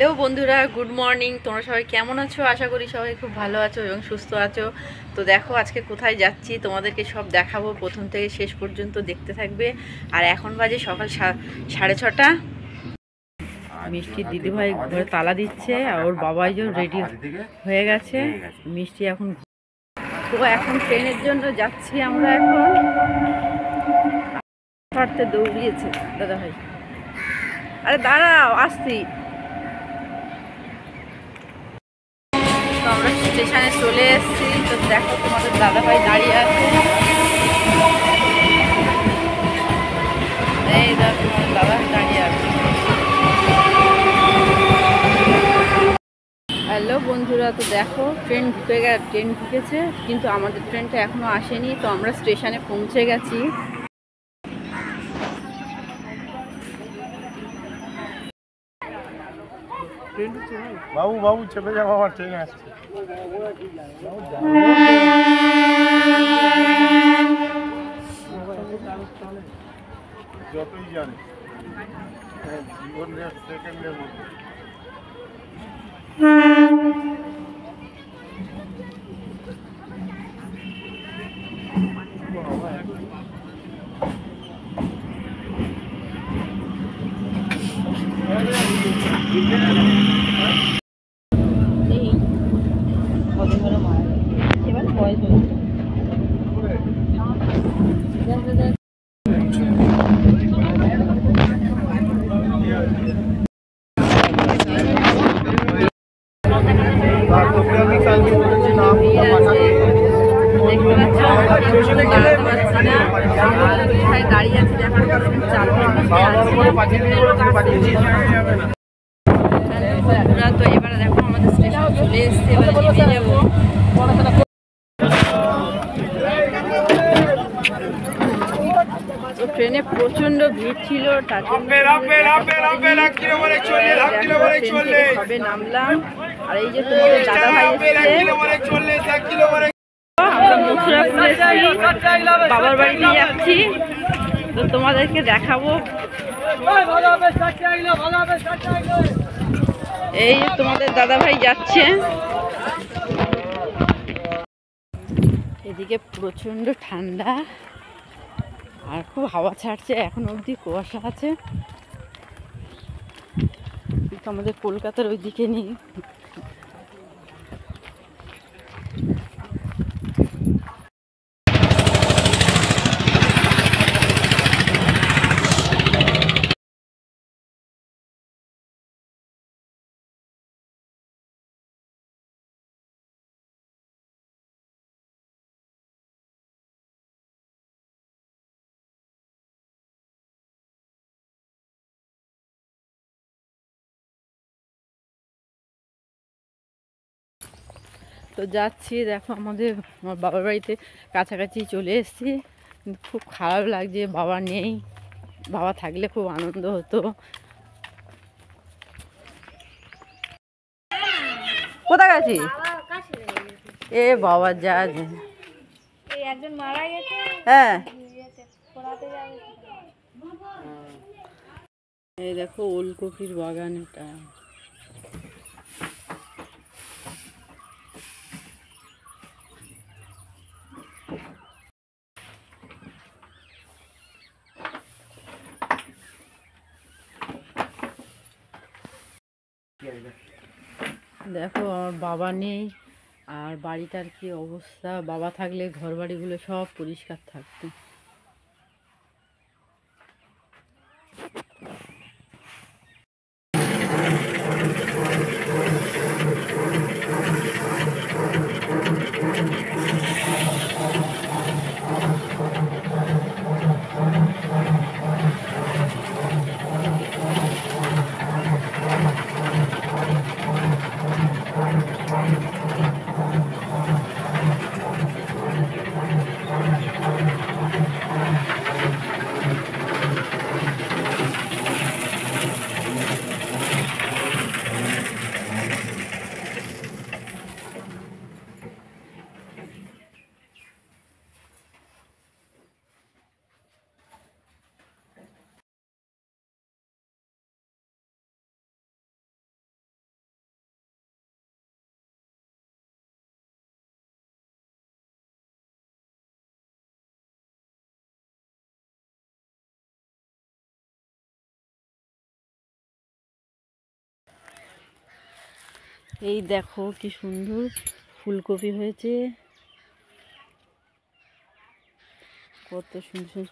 Hello বন্ধুরা, good morning. তোমরা সবাই কেমন আছো? আশা করি সবাই খুব ভালো আছো এবং সুস্থ আছো। তো দেখো আজকে কোথায় যাচ্ছি তোমাদেরকে সব দেখাবো, প্রথম থেকে শেষ পর্যন্ত দেখতে থাকবে। আর এখন বাজে সকাল 6:30। মিষ্টির দিদিভাই ঘরে তালা দিচ্ছে আর ওর বাবাই যে রেডি হয়ে গেছে। মিষ্টি এখন ট্রেনের জন্য যাচ্ছি আমরা। এখন হাঁটতে দৌড়িয়েছে দাদাভাই। আরে দাঁড়াও, আসছি। আমরা স্টেশনে চলে এসেছি। তো দেখো তোমাদের দাদাভাই দাঁড়িয়ে আছে। এই দেখো তোমাদের দাদাভাই দাঁড়িয়ে আছে। হ্যালো বন্ধুরা, তো দেখো ট্রেন ঢুকেছে, কিন্তু আমাদের ট্রেনটা এখনো আসেনি। তো আমরা স্টেশনে পৌঁছে গেছি। বাবু বাবু চেপে যাবো, আমার ট্রেন আসছে। যতই জানে জীবনের সেকেন্ডের মধ্যে দাঁড়িয়ে আছে দেখার তো এবারে দেখো আমাদের স্টেশন চলে এসছে। এবারে নেমে যাবো। ট্রেনে প্রচন্ড ভিড় ছিল, সবে নামলাম। আর এই যে তোমাদের দাদাভাই আমরা মথুরাপুর বাবার বাড়িতে যাচ্ছি। তো তোমাদেরকে দেখাবো। এই যে তোমাদের দাদাভাই যাচ্ছে। এদিকে প্রচন্ড ঠান্ডা আর খুব হাওয়া ছাড়ছে। এখন অবধি কুয়াশা আছে, কিন্তু আমাদের কলকাতার ওইদিকে নেই। তো যাচ্ছি, দেখো আমার বাবার বাড়িতে কাছাকাছি চলে এসেছি। কিন্তু খুব খারাপ লাগছে, বাবা নেই। বাবা থাকলে খুব আনন্দ হতো। কোথায় গেছি? এ বাবা যা একজন মারা গেছে। হ্যাঁ, এই দেখো ওলকপির বাগান। এটা দেখো আমার বাবা নেই আর বাড়িটার কি অবস্থা। বাবা থাকলে ঘর বাড়িগুলো সব পরিষ্কার থাকতো। এই দেখো কি সুন্দর ফুলকপি হয়েছে, কত সুন্দর সুন্দর।